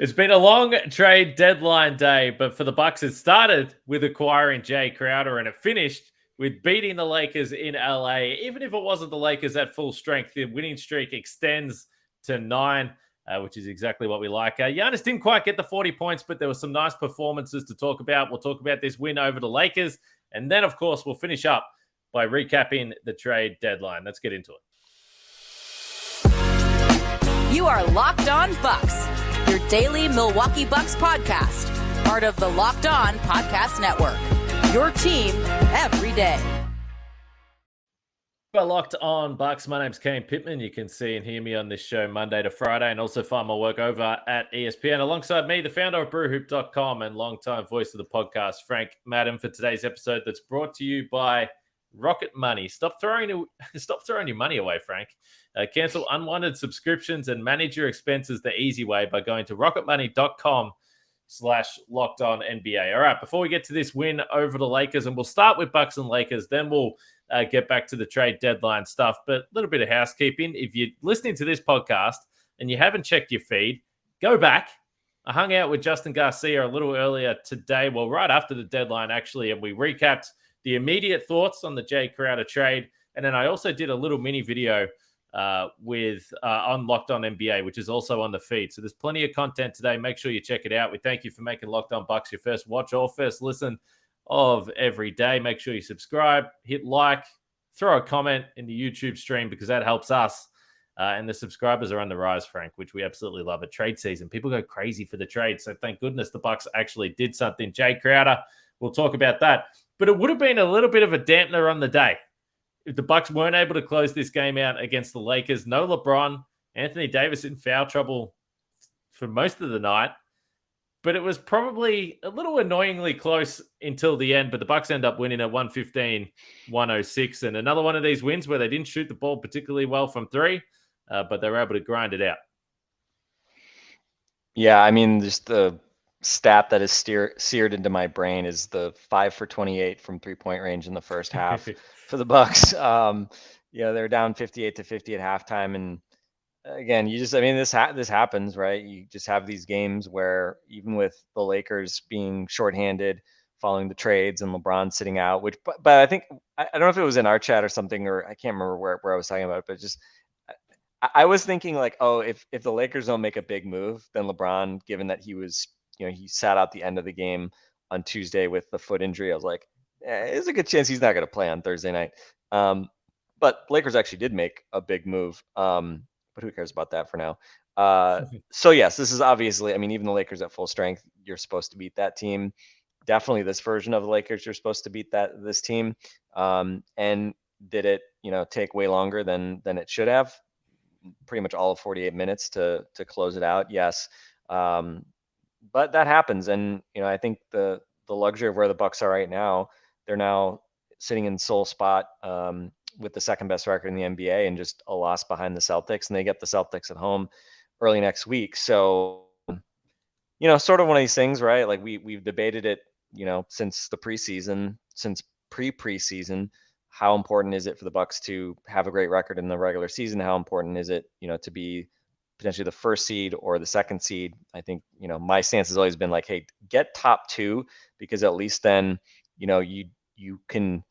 It's been a long trade deadline day, but for the Bucks, it started with acquiring Jae Crowder, and it finished with beating the Lakers in LA. Even if it wasn't the Lakers at full strength, the winning streak extends to 9, which is exactly what we like. Giannis didn't quite get the 40 points, but there were some nice performances to talk about. We'll talk about this win over the Lakers, and then, of course, we'll finish up by recapping the trade deadline. Let's get into it. You are Locked On Bucks, your daily Milwaukee Bucks podcast, part of the Locked On Podcast Network, your team every day. We're Locked On Bucks. My name's Kane Pittman. You can see and hear me on this show Monday to Friday, and also find my work over at ESPN. Alongside me, the founder of brewhoop.com and longtime voice of the podcast, Frank Madden, for today's episode that's brought to you by Rocket Money. Stop throwing your money away, Frank. Cancel unwanted subscriptions and manage your expenses the easy way by going to rocketmoney.com/LockedOnNBA. All right, before we get to this win over the Lakers, and we'll start with Bucks and Lakers, then we'll get back to the trade deadline stuff. But a little bit of housekeeping. If you're listening to this podcast and you haven't checked your feed, go back. I hung out with Justin Garcia a little earlier today, well, right after the deadline, actually, and we recapped the immediate thoughts on the Jae Crowder trade. And then I also did a little mini video on Locked On NBA, which is also on the feed. So there's plenty of content today. Make sure you check it out. We thank you for making Locked On Bucks your first watch or first listen of every day. Make sure you subscribe, hit like, throw a comment in the YouTube stream because that helps us. And the subscribers are on the rise, Frank, which we absolutely love. At trade season, people go crazy for the trade. So thank goodness the Bucks actually did something. Jae Crowder, we'll talk about that. But it would have been a little bit of a dampener on the day if the Bucks weren't able to close this game out against the Lakers. No LeBron, Anthony Davis in foul trouble for most of the night. But it was probably a little annoyingly close until the end. But the Bucks end up winning at 115-106. And another one of these wins where they didn't shoot the ball particularly well from three, but they were able to grind it out. Yeah, I mean, just the stat that is seared into my brain is the 5 for 28 from 3-point range in the first half for the Bucks. They're down 58-50 at halftime, and again, this happens, right? You just have these games where even with the Lakers being shorthanded following the trades and LeBron sitting out, but I think I don't know if it was in our chat or something, or I can't remember where I was talking about it, but just I was thinking like, oh, if the Lakers don't make a big move, then LeBron, given that he was, he sat out the end of the game on Tuesday with the foot injury, I was like, there's a good chance he's not going to play on Thursday night. But Lakers actually did make a big move. But who cares about that for now? So yes, this is obviously, even the Lakers at full strength, you're supposed to beat that team. Definitely this version of the Lakers, you're supposed to beat this team. And did it, take way longer than it should have? Pretty much all of 48 minutes to close it out. Yes. But that happens. And, I think the luxury of where the Bucks are right now, they're now sitting in sole spot with the second best record in the NBA and just a loss behind the Celtics. And they get the Celtics at home early next week. So, sort of one of these things, right? Like we've debated it, since the preseason, since pre-preseason. How important is it for the Bucks to have a great record in the regular season? How important is it, to be potentially the first seed or the second seed? I think, my stance has always been like, hey, get top 2, because at least then, you can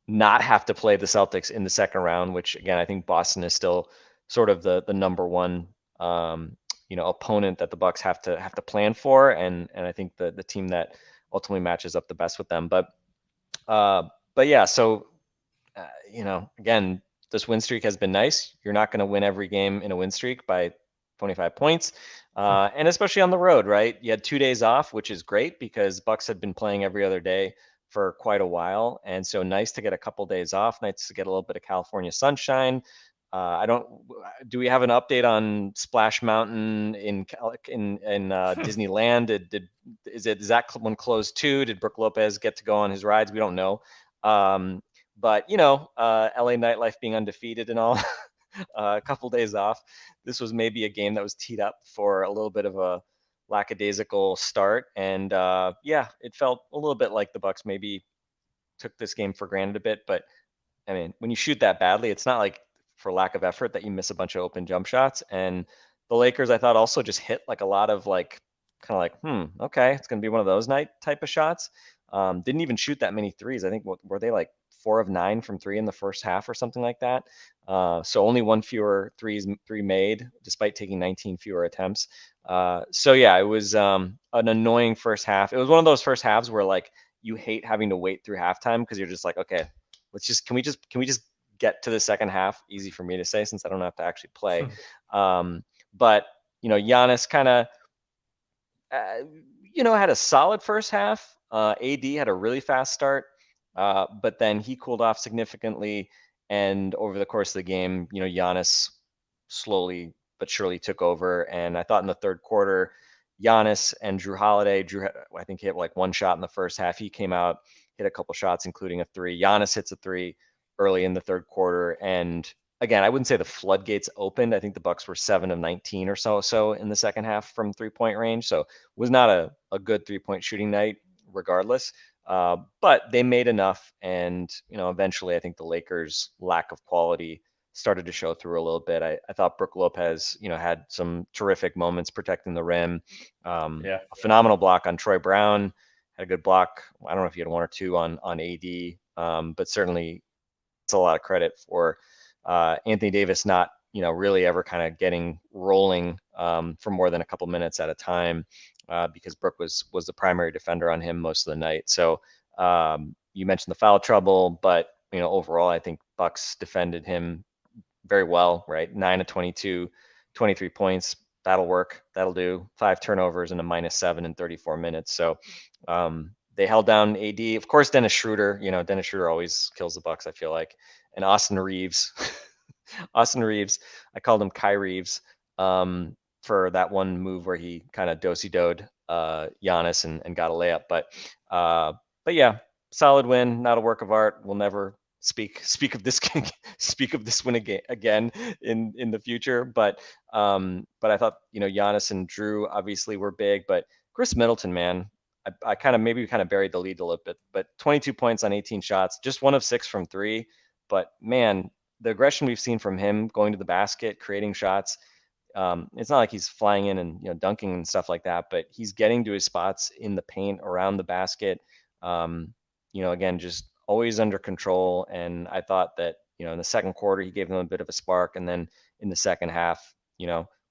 not have to play the Celtics in the second round, which again, I think Boston is still sort of the number one, opponent that the Bucks have to plan for. And I think the team that ultimately matches up the best with them. But yeah, so, again, this win streak has been nice. You're not going to win every game in a win streak by 25 points. And especially on the road, right? You had 2 days off, which is great because Bucks had been playing every other day for quite a while. And so nice to get a couple days off, nice to get a little bit of California sunshine. Do we have an update on Splash Mountain in Disneyland? Is that one closed too? Did Brooke Lopez get to go on his rides? We don't know. But LA nightlife being undefeated and all, a couple days off. This was maybe a game that was teed up for a little bit of a lackadaisical start. And it felt a little bit like the Bucks maybe took this game for granted a bit. But when you shoot that badly, it's not like for lack of effort that you miss a bunch of open jump shots. And The Lakers, I thought, also just hit like a lot of like kind of like, okay, it's going to be one of those night type of shots. Didn't even shoot that many threes. I think were they like 4 of 9 from 3 in the first half or something like that. So only one fewer three made, despite taking 19 fewer attempts. So yeah, it was an annoying first half. It was one of those first halves where like you hate having to wait through halftime because you're just like, okay, can we just get to the second half? Easy for me to say since I don't have to actually play. But Giannis kind of had a solid first half. AD had a really fast start, but then he cooled off significantly. And over the course of the game, Giannis slowly but surely took over. And I thought in the third quarter, Giannis and Drew Holiday, I think hit like one shot in the first half. He came out, hit a couple shots, including a three. Giannis hits a three early in the third quarter. And again, I wouldn't say the floodgates opened. I think the Bucks were 7 of 19 or so in the second half from 3-point range. So it was not a good 3-point shooting night regardless. But they made enough. And, eventually I think the Lakers' lack of quality started to show through a little bit. I thought Brook Lopez, had some terrific moments protecting the rim. A phenomenal block on Troy Brown, had a good block. I don't know if he had one or two on AD, but certainly it's a lot of credit for Anthony Davis not, really ever kind of getting rolling for more than a couple minutes at a time because Brook was the primary defender on him most of the night. So you mentioned the foul trouble, but overall, I think Bucks defended him very well, right? 9 of 22, 23 points. That'll work. That'll do. 5 turnovers and a -7 in 34 minutes. So they held down AD. Of course, Dennis Schroeder. Dennis Schroeder always kills the Bucks, I feel like. And Austin Reeves. Austin Reeves. I called him Kai Reeves for that one move where he kind of do-si-doed Giannis and got a layup. But yeah, solid win. Not a work of art. We'll never speak of this win again in the future. But I thought Giannis and Drew obviously were big, but Khris Middleton, man, I kind of buried the lead a little bit, but 22 points on 18 shots, just 1 of 6 from 3. But man, the aggression we've seen from him going to the basket, creating shots. It's not like he's flying in and dunking and stuff like that, but he's getting to his spots in the paint around the basket. Again, just always under control. And I thought that in the second quarter he gave them a bit of a spark, and then in the second half,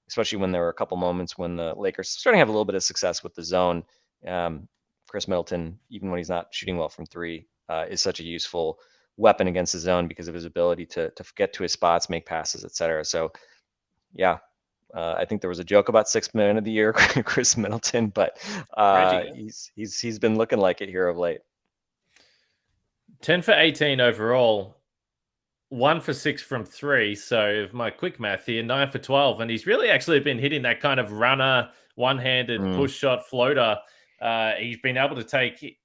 especially when there were a couple moments when the Lakers starting to have a little bit of success with the zone. Khris Middleton, even when he's not shooting well from 3, is such a useful weapon against the zone because of his ability to get to his spots, make passes, etc. So yeah, I think there was a joke about 6th man of the year, Khris Middleton, but he's been looking like it here of late. 10 for 18 overall, 1 for 6 from 3. So my quick math here, 9 for 12, and he's really actually been hitting that kind of runner, one-handed push shot floater. He's been able to take.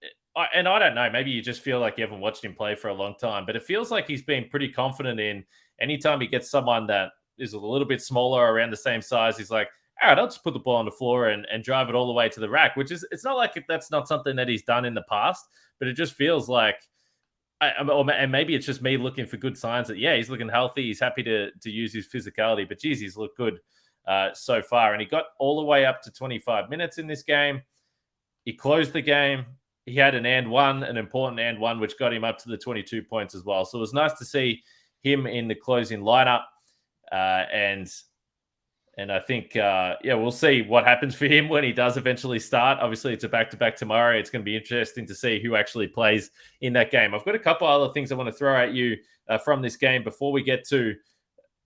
And I don't know, maybe you just feel like you haven't watched him play for a long time, but it feels like he's been pretty confident in anytime he gets someone that is a little bit smaller, around the same size, he's like, all right, I'll just put the ball on the floor and drive it all the way to the rack, which is, it's not like that's not something that he's done in the past, but it just feels like, and maybe it's just me looking for good signs that, yeah, he's looking healthy. He's happy to use his physicality, but geez, he's looked good so far. And he got all the way up to 25 minutes in this game. He closed the game. He had an important and one, which got him up to the 22 points as well. So it was nice to see him in the closing lineup. And I think, we'll see what happens for him when he does eventually start. Obviously, it's a back-to-back tomorrow. It's going to be interesting to see who actually plays in that game. I've got a couple other things I want to throw at you from this game before we get to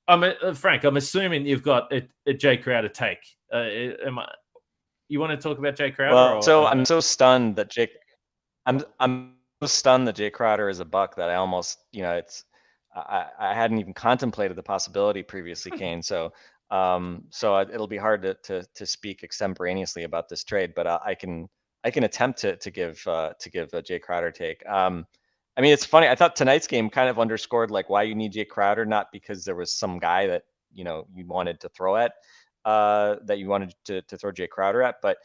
Frank, I'm assuming you've got a Jae Crowder take. You want to talk about Jae Crowder? Well, I'm so stunned that I'm so stunned that Jae Crowder is a Buck that I almost, I hadn't even contemplated the possibility previously, Kane. So it'll be hard to speak extemporaneously about this trade, but I can attempt to give a Jae Crowder take. I mean, it's funny. I thought tonight's game kind of underscored like why you need Jae Crowder, not because there was some guy that you wanted to throw at, that you wanted to throw Jae Crowder at, but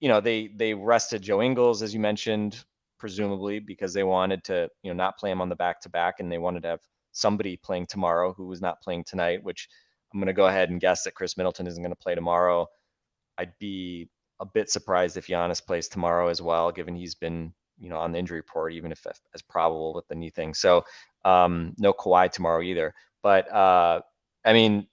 they rested Joe Ingles, as you mentioned, presumably because they wanted to not play him on the back-to-back, and they wanted to have somebody playing tomorrow who was not playing tonight, which I'm going to go ahead and guess that Khris Middleton isn't going to play tomorrow. I'd be a bit surprised if Giannis plays tomorrow as well, given he's been, on the injury report, even if as probable with the knee thing. So no Kawhi tomorrow either. But I mean,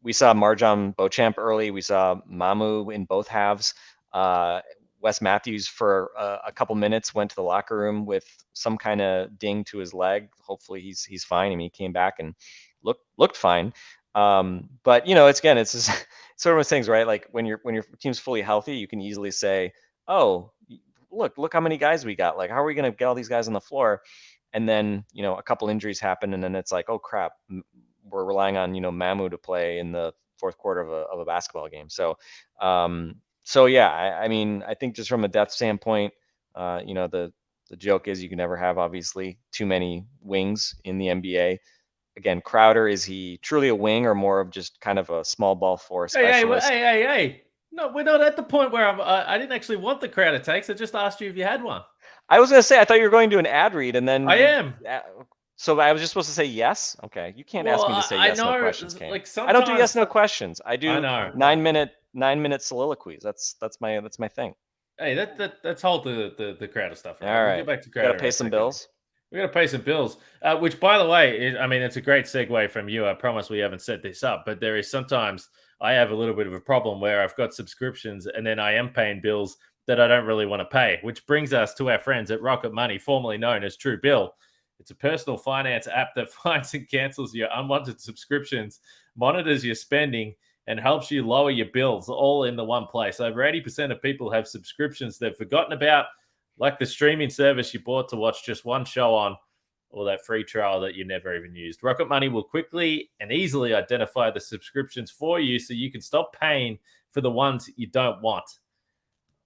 we saw Marjan Beauchamp early. We saw Mamu in both halves. Wes Matthews for a couple minutes went to the locker room with some kind of ding to his leg. Hopefully he's fine. I mean, he came back and looked fine. But it's just sort of those things, right? Like when your team's fully healthy, you can easily say, "Oh, look how many guys we got. Like, how are we going to get all these guys on the floor?" And then a couple injuries happen, and then it's like, "Oh crap, we're relying on Mamu to play in the fourth quarter of a basketball game." So, yeah, I mean, I think just from a depth standpoint, the joke is you can never have obviously too many wings in the NBA. Again, Crowder, is he truly a wing or more of just kind of a small ball four specialist? Hey. No, we're not at the point where I didn't actually want the Crowder takes. I just asked you if you had one. I was going to say, I thought you were going to an ad read, and then I am. So I was just supposed to say yes? Okay. You can't ask me to say yes, no questions, Kane. Like I don't do yes, no questions. I do 9-minute soliloquies. That's my thing. Hey, let's hold the Crowder stuff. All right. We'll get back to Crowder. Got to pay some bills. We got to pay some bills, which, by the way, it's a great segue from you. I promise we haven't set this up, but there is sometimes I have a little bit of a problem where I've got subscriptions and then I am paying bills that I don't really want to pay, which brings us to our friends at Rocket Money, formerly known as True Bill. It's a personal finance app that finds and cancels your unwanted subscriptions, monitors your spending, and helps you lower your bills all in the one place. Over 80% of people have subscriptions they've forgotten about, like the streaming service you bought to watch just one show on, or that free trial that you never even used. Rocket Money will quickly and easily identify the subscriptions for you so you can stop paying for the ones you don't want.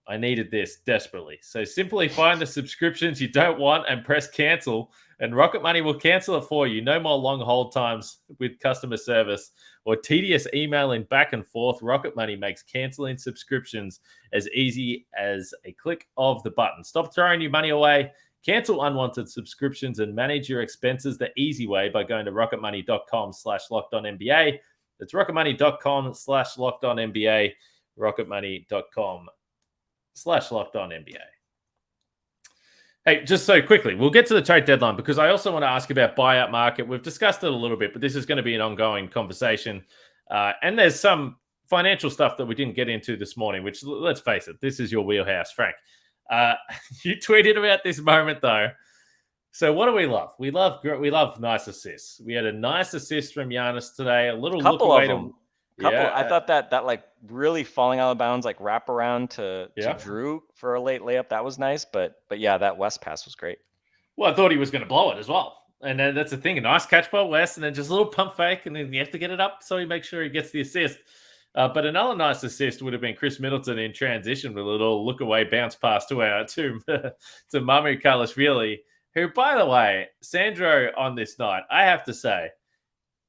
I needed this desperately. So simply find the subscriptions you don't want and press cancel, and Rocket Money will cancel it for you. No more long hold times with customer service or tedious emailing back and forth. Rocket Money makes canceling subscriptions as easy as a click of the button. Stop throwing your money away. Cancel unwanted subscriptions and manage your expenses the easy way by going to rocketmoney.com/lockedonnba. That's rocketmoney.com/lockedonnba. rocketmoney.com/lockedonnba. Hey, just so quickly, we'll get to the trade deadline because I also want to ask about buyout market. We've discussed it a little bit, but this is going to be an ongoing conversation. And there's some financial stuff that we didn't get into this morning, which, let's face it, this is your wheelhouse, Frank. You tweeted about this moment, though. So what do we love? We love nice assists. We had a nice assist from Giannis today. A little couple look away of them. to... Yeah, I thought that like really falling out of bounds, like wrap around to Drew for a late layup. That was nice, but yeah, that West pass was great. Well, I thought he was going to blow it as well, and then that's the thing. A nice catch by West, and then just a little pump fake, and then you have to get it up so he makes sure he gets the assist. But another nice assist would have been Khris Middleton in transition with a little look away bounce pass to Mamu Kalashvili, who, by the way, Sandro on this night, I have to say,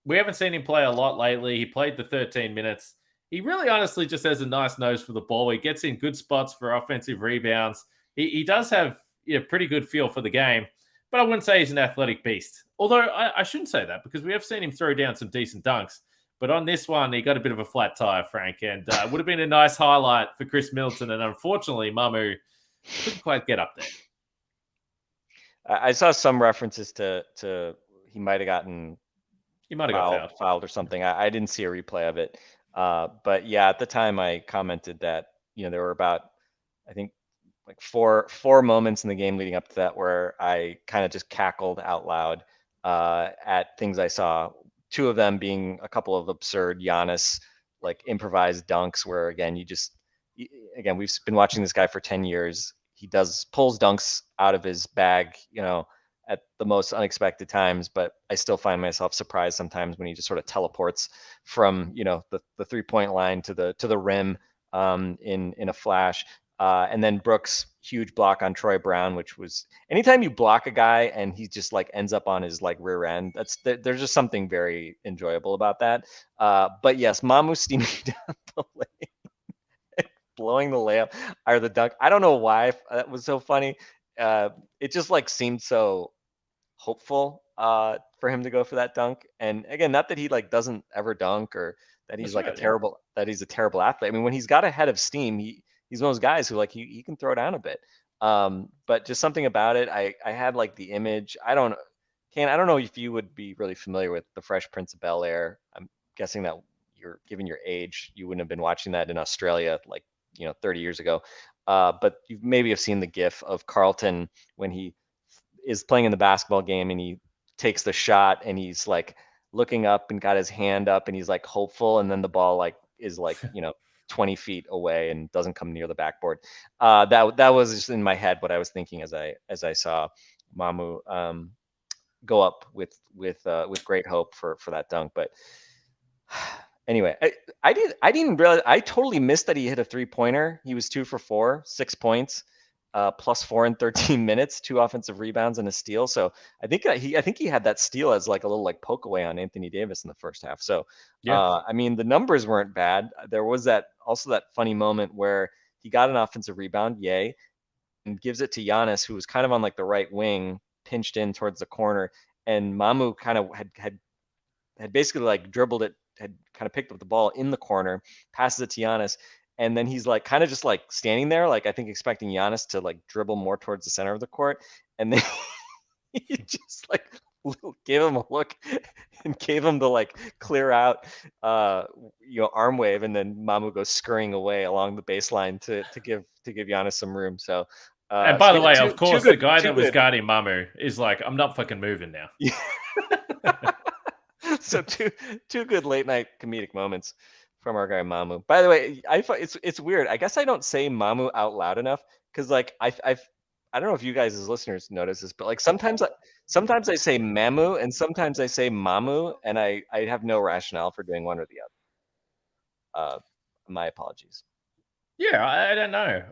we haven't seen him play a lot lately. He played the 13 minutes. He really honestly just has a nice nose for the ball. He gets in good spots for offensive rebounds. He does have pretty good feel for the game, but I wouldn't say he's an athletic beast. Although I shouldn't say that because we have seen him throw down some decent dunks. But on this one, he got a bit of a flat tire, Frank, and would have been a nice highlight for Khris Middleton. And unfortunately, Mamu couldn't quite get up there. I saw some references to he might have gotten... He might have got fouled or something. I didn't see a replay of it. But yeah, at the time I commented that, there were about, I think, like four moments in the game leading up to that where I kind of just cackled out loud at things I saw. Two of them being a couple of absurd Giannis, like improvised dunks where, again, we've been watching this guy for 10 years. He pulls dunks out of his bag, at the most unexpected times, but I still find myself surprised sometimes when he just sort of teleports from, the 3-point line to the rim in a flash. And then Brooks' huge block on Troy Brown, which was, anytime you block a guy and he just like ends up on his like rear end, there's just something very enjoyable about that. But yes, Mamu steaming down the lane, blowing the layup or the dunk. I don't know why that was so funny. It just like seemed so hopeful for him to go for that dunk. And again, not that he like doesn't ever dunk or that he's That's like right, that he's a terrible athlete. I mean, when he's got a head of steam, he's one of those guys who like he can throw down a bit. But just something about it, I had like the image. I don't know if you would be really familiar with The Fresh Prince of Bel-Air. I'm guessing that given your age, you wouldn't have been watching that in Australia like 30 years ago. But you maybe have seen the GIF of Carlton when he is playing in the basketball game and he takes the shot and he's like looking up and got his hand up and he's like hopeful, and then the ball like is like 20 feet away and doesn't come near the backboard. That was just in my head what I was thinking as I saw Mamu go up with great hope for that dunk. But anyway, I didn't realize, I totally missed that he hit a 3-pointer. He was 2 for 4, 6 points, +4 in 13 minutes, 2 offensive rebounds and a steal. So I think he had that steal as like a little like poke away on Anthony Davis in the first half. So I mean, the numbers weren't bad. There was that funny moment where he got an offensive rebound, yay, and gives it to Giannis, who was kind of on like the right wing, pinched in towards the corner, and Mamu kind of had basically like dribbled it, had kind of picked up the ball in the corner, passes it to Giannis, and then he's like kind of just like standing there, like I think expecting Giannis to like dribble more towards the center of the court, and then he just like gave him a look and gave him the like clear out arm wave, and then Mamu goes scurrying away along the baseline to give Giannis some room. So and by the way, of course, the guy that was good. guarding Mamu is like, I'm not fucking moving now. So two good late night comedic moments from our guy Mamu. By the way, it's weird. I guess I don't say Mamu out loud enough because like I don't know if you guys as listeners notice this, but like sometimes I say Mamu and sometimes I say Mamu, and I have no rationale for doing one or the other. My apologies. Yeah, I don't know.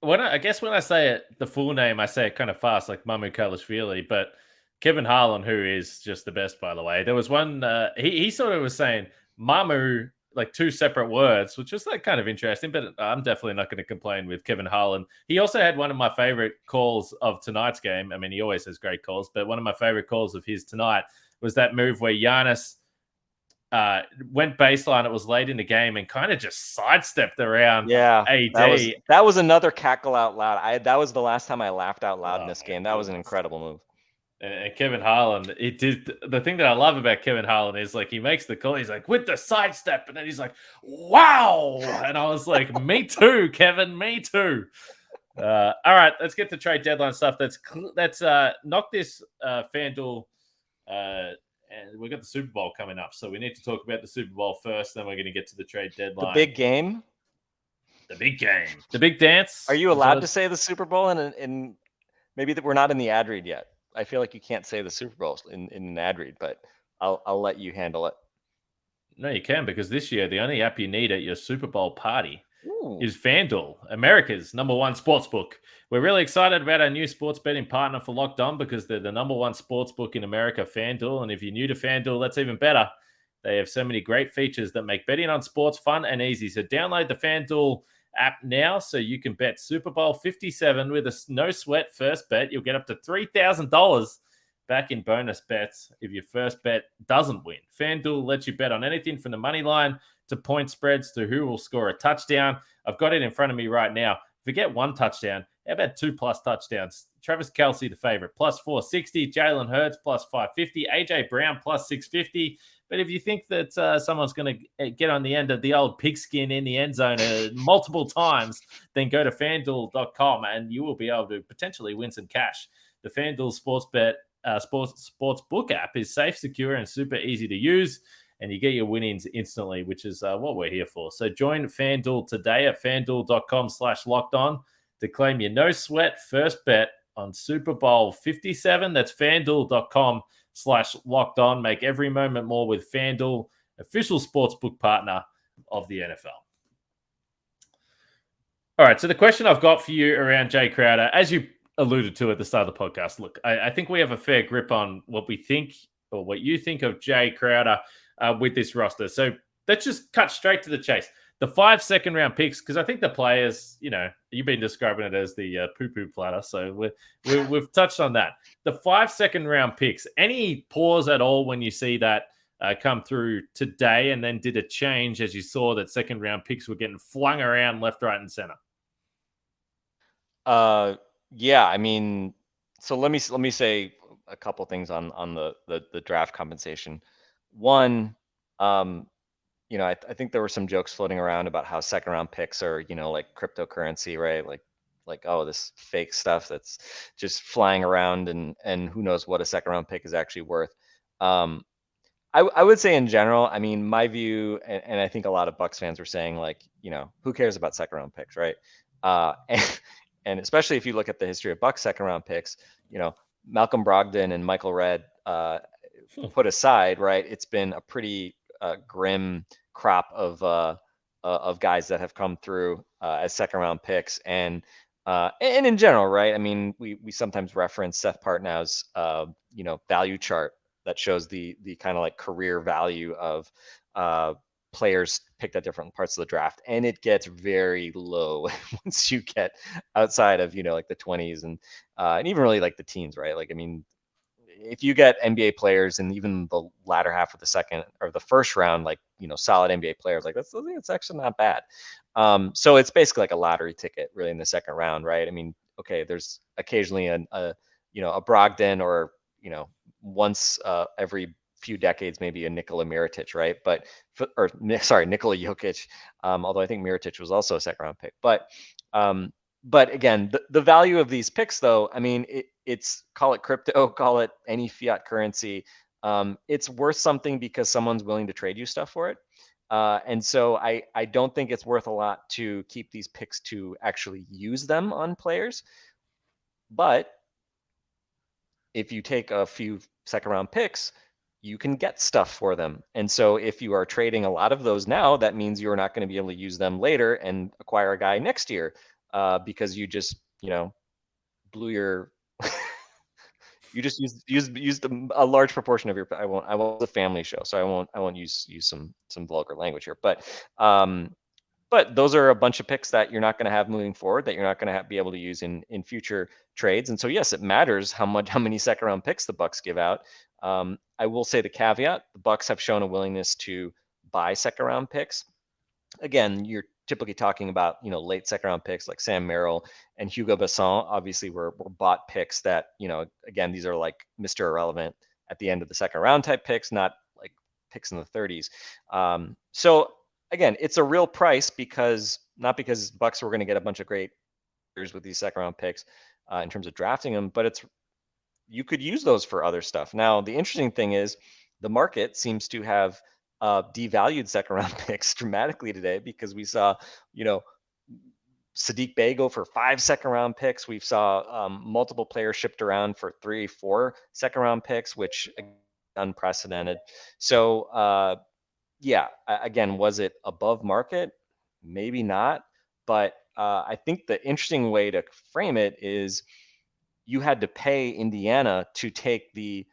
I guess when I say it, the full name, I say it kind of fast, like Mamu Kalashvili, but Kevin Harlan, who is just the best, by the way. There was one, he sort of was saying Mamu, like 2 separate words, which was like kind of interesting, but I'm definitely not going to complain with Kevin Harlan. He also had one of my favorite calls of tonight's game. I mean, he always has great calls, but one of my favorite calls of his tonight was that move where Giannis went baseline. It was late in the game and kind of just sidestepped around AD. That was another cackle out loud. That was the last time I laughed out loud in this game. That was an incredible move. And Kevin Harlan, it did. The thing that I love about Kevin Harlan is like he makes the call. He's like with the sidestep, and then he's like, "Wow!" And I was like, "Me too, Kevin. Me too." All right, let's get to trade deadline stuff. Let's knock this FanDuel. And we've got the Super Bowl coming up, so we need to talk about the Super Bowl first. Then we're going to get to the trade deadline. The big game. The big game. The big dance. Are you allowed to say the Super Bowl? And maybe that we're not in the ad read yet. I feel like you can't say the Super Bowl in an ad read, but I'll let you handle it. No, you can, because this year the only app you need at your Super Bowl party is FanDuel, America's #1 sportsbook. We're really excited about our new sports betting partner for Locked On because they're the #1 sportsbook in America, FanDuel. And if you're new to FanDuel, that's even better. They have so many great features that make betting on sports fun and easy. So download the FanDuel app now so you can bet Super Bowl 57 with a no sweat first bet. You'll get up to $3,000 back in bonus bets if your first bet doesn't win. FanDuel lets you bet on anything from the money line to point spreads to who will score a touchdown. I've got it in front of me right now. Forget 1 touchdown. How about 2+ touchdowns? Travis Kelce, the favorite, +460. Jalen Hurts, +550. AJ Brown, +650. But if you think that someone's going to get on the end of the old pigskin in the end zone multiple times, then go to FanDuel.com and you will be able to potentially win some cash. The FanDuel Sportsbook app is safe, secure, and super easy to use, and you get your winnings instantly, which is what we're here for. So join FanDuel today at FanDuel.com/lockedon to claim your no sweat first bet on Super Bowl 57. That's FanDuel.com/lockedon. Make every moment more with FanDuel, official sportsbook partner of the NFL. All right, so the question I've got for you around Jae Crowder, as you alluded to at the start of the podcast, look, I think we have a fair grip on what we think or what you think of Jae Crowder with this roster. So let's just cut straight to the chase. The 5 second-round picks, because I think the players, you've been describing it as the poo-poo platter, so we've touched on that. The 5 second-round picks, any pause at all when you see that come through today, and then did it change as you saw that second-round picks were getting flung around left, right, and center? Yeah, I mean, so let me say a couple things on the draft compensation. One, I think there were some jokes floating around about how second round picks are, like cryptocurrency, right? Like, oh, this fake stuff that's just flying around, and who knows what a second round pick is actually worth. I would say in general, I mean, my view, and I think a lot of Bucks fans were saying, like, who cares about second round picks, right? And especially if you look at the history of Bucks second round picks, Malcolm Brogdon and Michael Redd put aside, right? It's been a pretty grim crop of guys that have come through as second round picks, and in general, right? I mean, we sometimes reference Seth Partnow's value chart that shows the kind of like career value of players picked at different parts of the draft, and it gets very low once you get outside of like the 20s and even really like the teens, right? Like, I mean, if you get NBA players in even the latter half of the second or the first round, like solid NBA players, like it's actually not bad. So it's basically like a lottery ticket, really, in the second round, right? I mean, okay, there's occasionally a Brogdon, or once every few decades, maybe a Nikola Mirotic, right? Nikola Jokic. Although I think Mirotic was also a second round pick. But again, the value of these picks, though, I mean, it's, call it crypto, call it any fiat currency. It's worth something because someone's willing to trade you stuff for it. And so I don't think it's worth a lot to keep these picks to actually use them on players. But if you take a few second round picks, you can get stuff for them. And so if you are trading a lot of those now, that means you're not going to be able to use them later and acquire a guy next year because you just, blew your you just used a large proportion of your. I won't a family show, so I won't use some vulgar language here, but those are a bunch of picks that you're not going to have moving forward, that you're not going to be able to use in future trades. And so yes, it matters how many second round picks the Bucks give out. I will say the caveat: the Bucks have shown a willingness to buy second round picks. Again, you're typically talking about late second round picks like Sam Merrill and Hugo Besson. Obviously, were bought picks that again, these are like Mr. Irrelevant at the end of the second round type picks, not like picks in the 30s. So again, it's a real price not because Bucks were going to get a bunch of great players with these second round picks in terms of drafting them, but you could use those for other stuff. Now, the interesting thing is the market seems to have devalued second round picks dramatically today, because we saw, Sadiq Bey go for 5 second round picks. We saw multiple players shipped around for 3, 4 second round picks, which unprecedented. So yeah, again, was it above market? Maybe not. But I think the interesting way to frame it is you had to pay Indiana to take the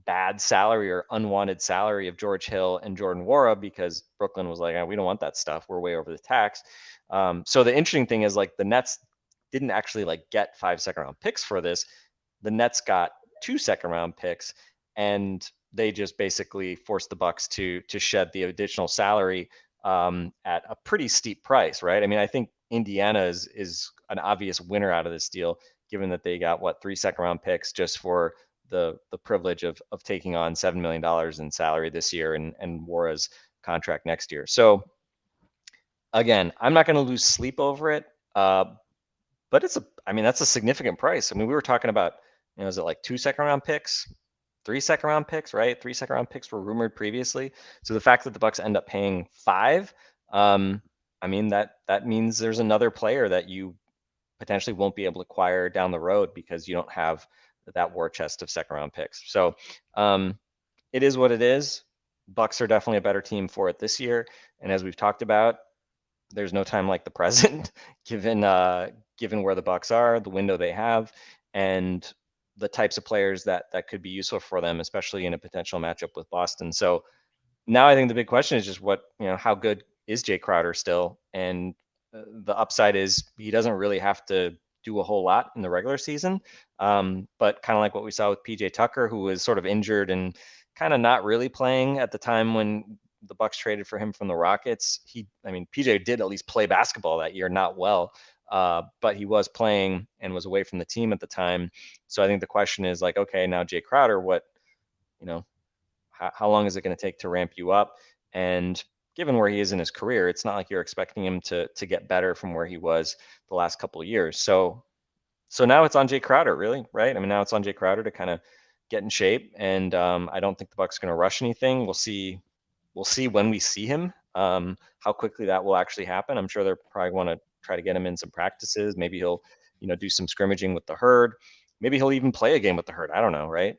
bad salary or unwanted salary of George Hill and Jordan Nwora, because Brooklyn was like, we don't want that stuff. We're way over the tax. So the interesting thing is, like, the Nets didn't actually get 5 second round picks for this. The Nets got 2 second round picks, and they just basically forced the Bucks to shed the additional salary at a pretty steep price, right? I mean, I think Indiana is an obvious winner out of this deal, given that they got 3 second round picks just for the privilege of taking on $7 million in salary this year and Nwora's contract next year. So again, I'm not going to lose sleep over it, but that's a significant price. I mean, we were talking about, is it like 2 second round picks, 3 second round picks, right? 3 second round picks were rumored previously. So the fact that the Bucks end up paying 5, I mean, that means there's another player that you potentially won't be able to acquire down the road because you don't have that war chest of second round picks. So it is what it is. Bucks are definitely a better team for it this year. And as we've talked about, there's no time like the present, given where the Bucks are, the window they have, and the types of players that could be useful for them, especially in a potential matchup with Boston. So now I think the big question is just how good is Jae Crowder still, and the upside is he doesn't really have to do a whole lot in the regular season. But kind of like what we saw with PJ Tucker, who was sort of injured and kind of not really playing at the time when the Bucks traded for him from the Rockets. PJ did at least play basketball that year, not well, but he was playing and was away from the team at the time. So I think the question is like, okay, now Jae Crowder, what, how long is it going to take to ramp you up? And given where he is in his career, it's not like you're expecting him to get better from where he was the last couple of years. So now it's on Jae Crowder, really, right? Now it's on Jae Crowder to kind of get in shape, and I don't think the Bucks are going to rush anything. We'll see when we see him, how quickly that will actually happen. I'm sure they'll probably want to try to get him in some practices. Maybe he'll, do some scrimmaging with the Herd. Maybe he'll even play a game with the Herd. I don't know, right?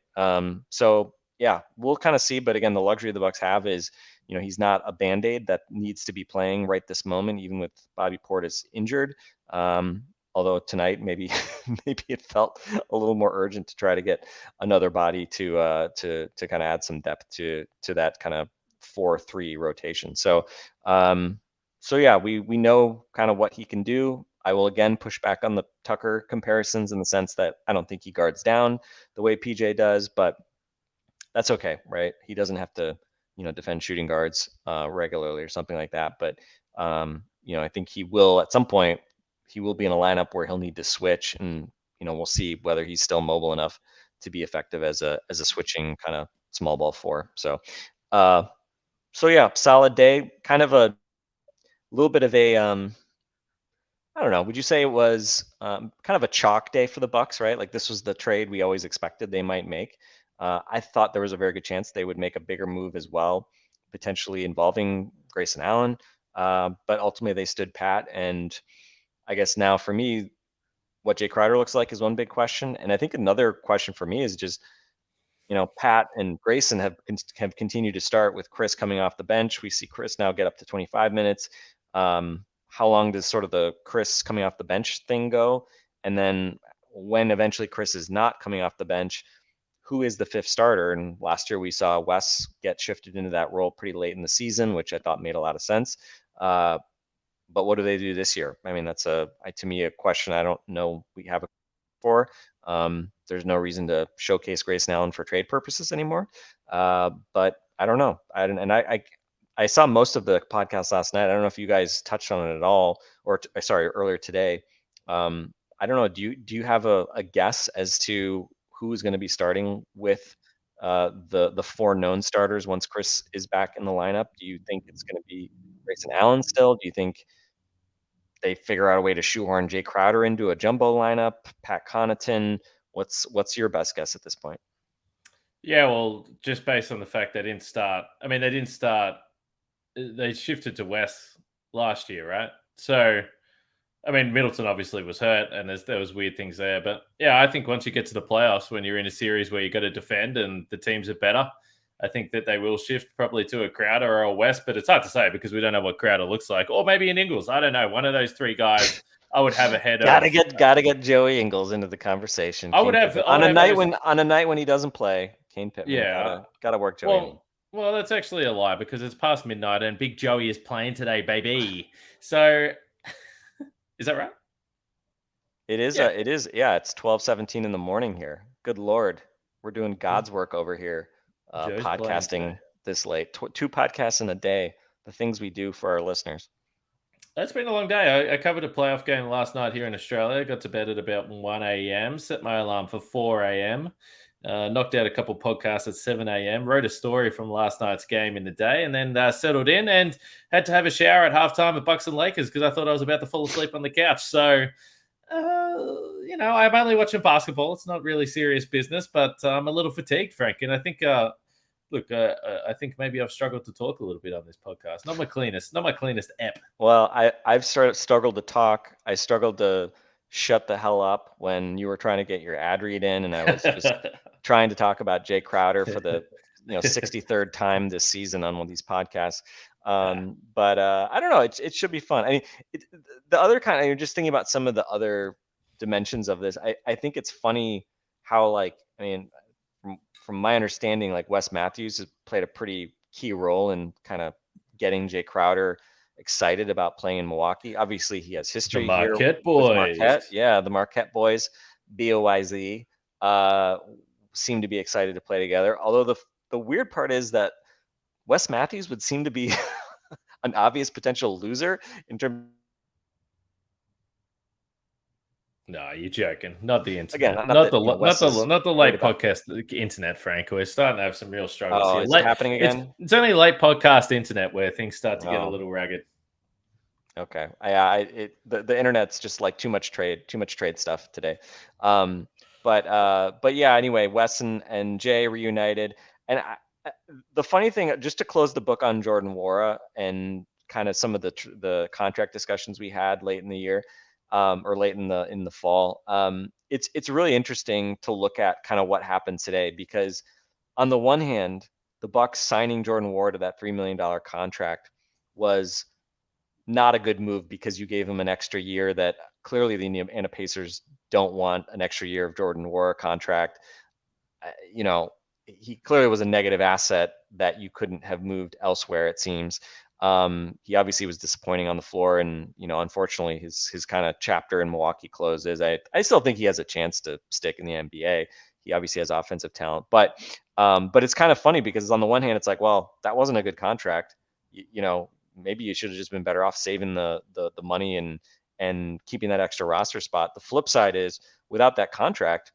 So yeah, we'll kind of see. But again, the luxury the Bucks have is, he's not a Band-Aid that needs to be playing right this moment, even with Bobby Portis injured. Although tonight maybe it felt a little more urgent to try to get another body to kind of add some depth to that kind of 4-3 rotation. So yeah, we know kind of what he can do. I will again push back on the Tucker comparisons in the sense that I don't think he guards down the way PJ does, but that's okay, right? He doesn't have to, defend shooting guards regularly or something like that. But I think he will at some point. He will be in a lineup where he'll need to switch, and we'll see whether he's still mobile enough to be effective as a switching kind of small ball four. So yeah, solid day. Kind of a little bit of a I don't know. Would you say it was kind of a chalk day for the Bucks, right? Like this was the trade we always expected they might make. I thought there was a very good chance they would make a bigger move as well, potentially involving Grayson Allen. But ultimately they stood pat. And I guess now for me, what Jae Crowder looks like is one big question. And I think another question for me is just, Pat and Grayson have continued to start with Khris coming off the bench. We see Khris now get up to 25 minutes. How long does sort of the Khris coming off the bench thing go? And then when eventually Khris is not coming off the bench, who is the fifth starter? And last year we saw Wes get shifted into that role pretty late in the season, which I thought made a lot of sense. But what do they do this year? That's to me a question I don't know we have for. There's no reason to showcase Grayson Allen for trade purposes anymore. But I don't know. I saw most of the podcast last night. I don't know if you guys touched on it at all, or earlier today. I don't know. Do you have a guess as to who is going to be starting with the four known starters once Khris is back in the lineup? Do you think it's going to be Grayson Allen still? Do you think they figure out a way to shoehorn Jae Crowder into a jumbo lineup? Pat Connaughton? What's your best guess at this point? Yeah, well, just based on the fact they didn't start. They didn't start. They shifted to Wes last year, right? So, Middleton obviously was hurt, and there was weird things there. But yeah, I think once you get to the playoffs, when you're in a series where you got to defend and the teams are better, I think that they will shift probably to a Crowder or a West. But it's hard to say because we don't know what Crowder looks like, or maybe an Ingles. I don't know. One of those three guys, I would have ahead gotta get Joey Ingles into the conversation. On a night when he doesn't play, Kane Pittman. Yeah, gotta work Joey. Well, that's actually a lie because it's past midnight and Big Joey is playing today, baby. So, is that right? It is. Yeah. It is. Yeah, it's 12:17 in the morning here. Good Lord, we're doing God's work over here, podcasting this late. Two podcasts in a day. The things we do for our listeners. It's been a long day. I covered a playoff game last night here in Australia. Got to bed at about 1 a.m. Set my alarm for 4 a.m. Knocked out a couple podcasts at 7 a.m. Wrote a story from last night's game in the day, and then settled in and had to have a shower at halftime at Bucks and Lakers because I thought I was about to fall asleep on the couch. So, I'm only watching basketball. It's not really serious business, but I'm a little fatigued, Frank. And I think, I think maybe I've struggled to talk a little bit on this podcast. Not my cleanest app. Well, I've struggled to talk. I struggled to shut the hell up when you were trying to get your ad read in, and I was just trying to talk about Jae Crowder for the 63rd time this season on one of these podcasts. But I don't know. It should be fun. The other kind of, you're just thinking about some of the other dimensions of this. I think it's funny how from my understanding, Wes Matthews has played a pretty key role in kind of getting Jae Crowder excited about playing in Milwaukee. Obviously, he has The history here Marquette with boys. Marquette. Yeah, the Marquette boys, BOYZ, seem to be excited to play together. Although the weird part is that Wes Matthews would seem to be an obvious potential loser in terms. No, you're joking. Not the Again, internet. not Not that the Wes is not the worried late about. podcast internet, Frank. We're starting to have some real struggles Oh, here. is it happening again? It's only late podcast internet where things start to get a Oh. little ragged. Okay. The internet's just like too much trade stuff today. But yeah, anyway, Wes and Jay reunited. And the funny thing, just to close the book on Jordan Nwora and kind of some of the contract discussions we had late in the year, or late in the fall, it's really interesting to look at kind of what happened today, because on the one hand, the Bucks signing Jordan Nwora to that $3 million contract was not a good move, because you gave him an extra year that clearly the Indiana Pacers don't want an extra year of Jordan Nwora contract. He clearly was a negative asset that you couldn't have moved elsewhere, it seems. He obviously was disappointing on the floor, and unfortunately his kind of chapter in Milwaukee closes. I still think he has a chance to stick in the NBA. He obviously has offensive talent, but it's kind of funny, because on the one hand it's like, well, that wasn't a good contract. Maybe you should have just been better off saving the money and keeping that extra roster spot. The flip side is, without that contract,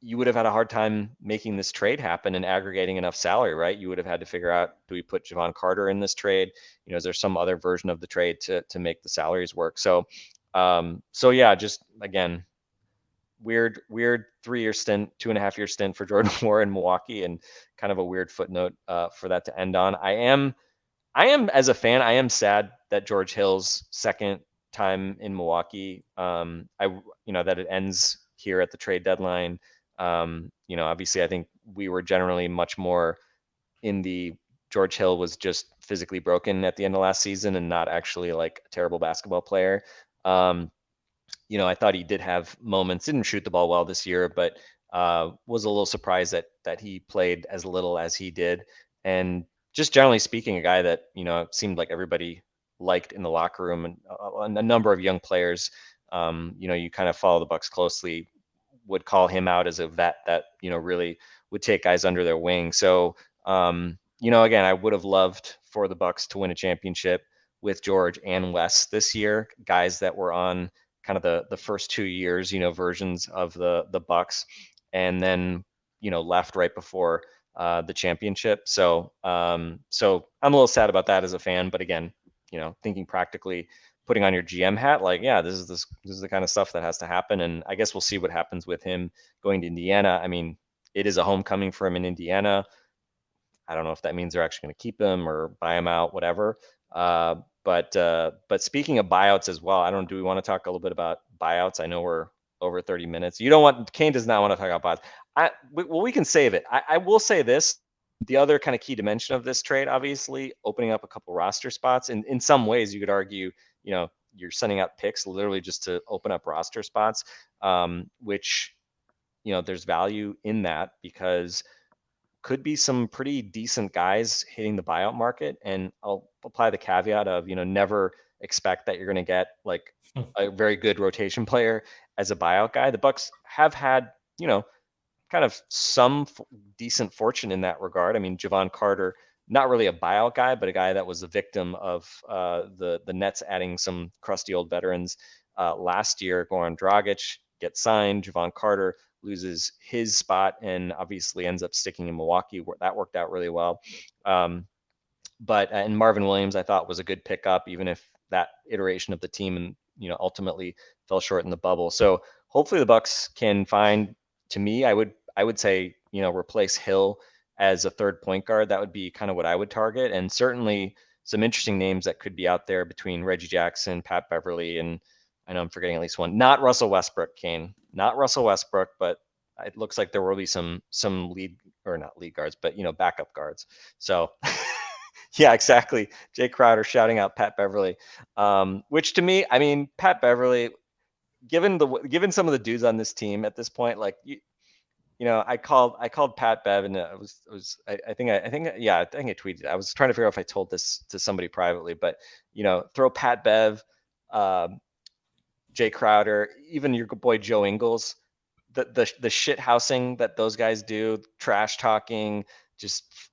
you would have had a hard time making this trade happen and aggregating enough salary, right? You would have had to figure out, do we put Javon Carter in this trade? Is there some other version of the trade to make the salaries work? So yeah, just again, weird 3-year stint, 2.5-year stint for Jordan Nwora in Milwaukee, and kind of a weird footnote for that to end on. I am, as a fan, I am sad that George Hill's second time in Milwaukee, that it ends here at the trade deadline. Obviously I think we were generally much more in the George Hill was just physically broken at the end of last season and not actually like a terrible basketball player. I thought he did have moments, didn't shoot the ball well this year, but was a little surprised that he played as little as he did. And just generally speaking, a guy that, seemed like everybody liked in the locker room, and a number of young players, you kind of follow the Bucks closely, would call him out as a vet that, really would take guys under their wing. So, again, I would have loved for the Bucks to win a championship with George and Wes this year, guys that were on kind of the first 2 years, versions of the Bucks, and then, left right before the championship. So I'm a little sad about that as a fan, but again, thinking practically, putting on your GM hat, like, yeah, this is the kind of stuff that has to happen. And I guess we'll see what happens with him going to Indiana. I mean, it is a homecoming for him in Indiana. I don't know if that means they're actually going to keep him or buy him out, whatever. But speaking of buyouts as well, do we want to talk a little bit about buyouts? I know we're over 30 minutes. Kane does not want to talk about buyouts. We can save it. I will say this. The other kind of key dimension of this trade, obviously, opening up a couple roster spots. And in some ways, you could argue, you're sending out picks literally just to open up roster spots, which, there's value in that, because could be some pretty decent guys hitting the buyout market. And I'll apply the caveat of, never expect that you're going to get like a very good rotation player as a buyout guy. The Bucks have had, kind of some decent fortune in that regard. I mean, Javon Carter, not really a buyout guy, but a guy that was a victim of the Nets adding some crusty old veterans last year. Goran Dragic gets signed. Javon Carter loses his spot and obviously ends up sticking in Milwaukee. That worked out really well. And Marvin Williams, I thought, was a good pickup, even if that iteration of the team, ultimately fell short in the bubble. So hopefully the Bucks can find, to me, I would say, replace Hill as a third point guard. That would be kind of what I would target. And certainly some interesting names that could be out there between Reggie Jackson, Pat Beverly, and I know I'm forgetting at least one. Not Russell Westbrook, Kane. Not Russell Westbrook, but it looks like there will be some lead, or not lead guards, but backup guards. So yeah, exactly. Jae Crowder shouting out Pat Beverly, which to me, I mean, Pat Beverly, given some of the dudes on this team at this point, like I called Pat Bev, and I think I tweeted. I was trying to figure out if I told this to somebody privately, but throw Pat Bev, Jae Crowder, even your boy Joe Ingles, the shit housing that those guys do, trash talking, just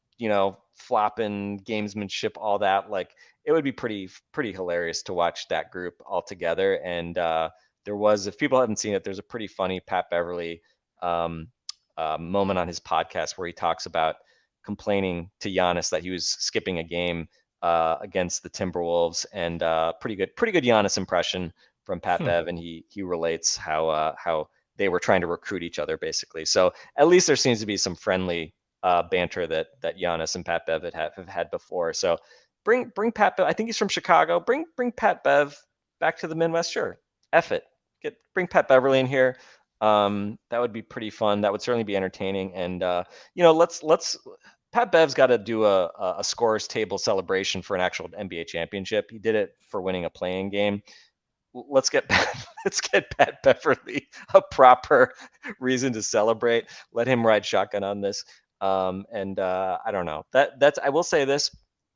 flopping gamesmanship, all that. Like, it would be pretty hilarious to watch that group all together. And there was, if people haven't seen it, there's a pretty funny Pat Beverly moment on his podcast where he talks about complaining to Giannis that he was skipping a game against the Timberwolves, and pretty good Giannis impression from Pat Bev, and he relates how they were trying to recruit each other, basically. So at least there seems to be some friendly banter that Giannis and Pat Bev have had before. So bring Pat Bev. I think he's from Chicago. Bring Pat Bev back to the Midwest. Sure, F it. Bring Pat Beverly in here. That would be pretty fun. That would certainly be entertaining. And let's Pat Bev's got to do a scorers table celebration for an actual NBA championship. He did it for winning a playing game. Let's get Pat Beverly a proper reason to celebrate. Let him ride shotgun on this. I don't know. That's I will say this,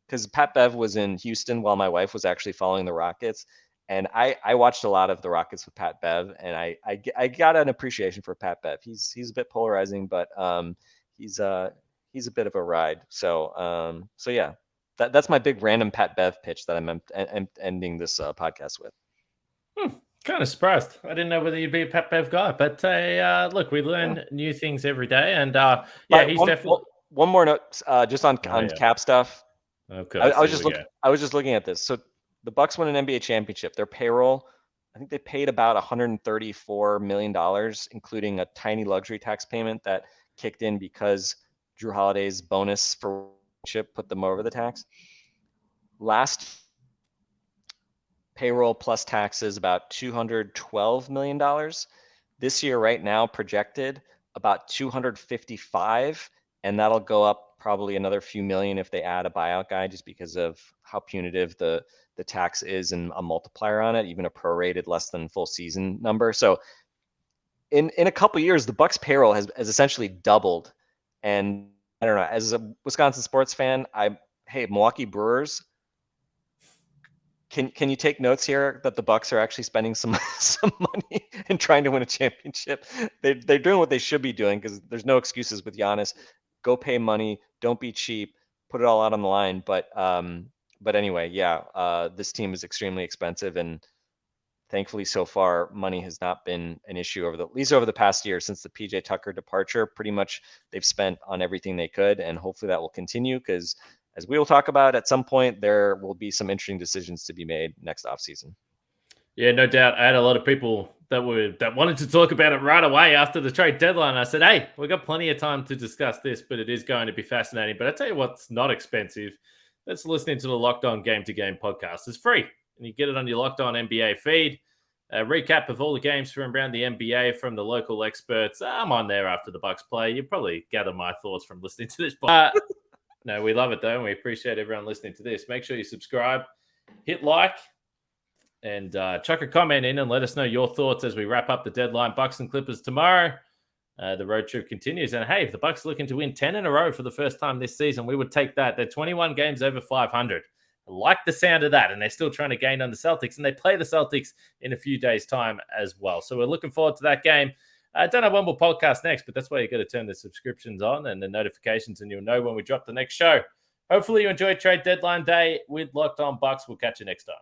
because Pat Bev was in Houston while my wife was actually following the Rockets. And I watched a lot of the Rockets with Pat Bev, and I got an appreciation for Pat Bev. He's a bit polarizing, but he's a bit of a ride. So yeah, that's my big random Pat Bev pitch that I'm ending this podcast with. Kind of surprised. I didn't know whether you'd be a Pat Bev guy, but look, we learn new things every day, and he's definitely. One more note, just on cap stuff. Okay, I was just looking at this. So the Bucks won an NBA championship. Their payroll, I think they paid about $134 million, including a tiny luxury tax payment that kicked in because Drew Holiday's bonus for chip put them over the tax. Last payroll plus taxes about $212 million. This year, right now, projected about 255, and that'll go up probably another few million if they add a buyout guy, just because of how punitive the tax is and a multiplier on it, even a prorated less than full season number. So in a couple of years, the Bucks payroll has essentially doubled. And I don't know, as a Wisconsin sports fan, Milwaukee Brewers, can you take notes here that the Bucks are actually spending some money and trying to win a championship? They're doing what they should be doing, because there's no excuses with Giannis. Go pay money, don't be cheap, put it all out on the line. But anyway, yeah, this team is extremely expensive, and thankfully so far money has not been an issue at least over the past year since the PJ Tucker departure. Pretty much they've spent on everything they could, and hopefully that will continue, because as we will talk about at some point, there will be some interesting decisions to be made next offseason. Yeah, no doubt. I had a lot of people that wanted to talk about it right away after the trade deadline. I said, hey, we've got plenty of time to discuss this, but it is going to be fascinating. But I tell you what's not expensive. That's listening to the Locked On Game to Game podcast. It's free, and you get it on your Locked On NBA feed. A recap of all the games from around the NBA from the local experts. I'm on there after the Bucks play. You probably gather my thoughts from listening to this. No, we love it, though, and we appreciate everyone listening to this. Make sure you subscribe, hit like, and chuck a comment in and let us know your thoughts as we wrap up the deadline. Bucks and Clippers tomorrow. The road trip continues. And, hey, if the Bucks are looking to win 10 in a row for the first time this season, we would take that. They're 21 games over 500. I like the sound of that, and they're still trying to gain on the Celtics, and they play the Celtics in a few days' time as well. So we're looking forward to that game. I don't know when we'll podcast next, but that's why you got to turn the subscriptions on and the notifications, and you'll know when we drop the next show. Hopefully you enjoyed trade deadline day with Locked On Bucks. We'll catch you next time.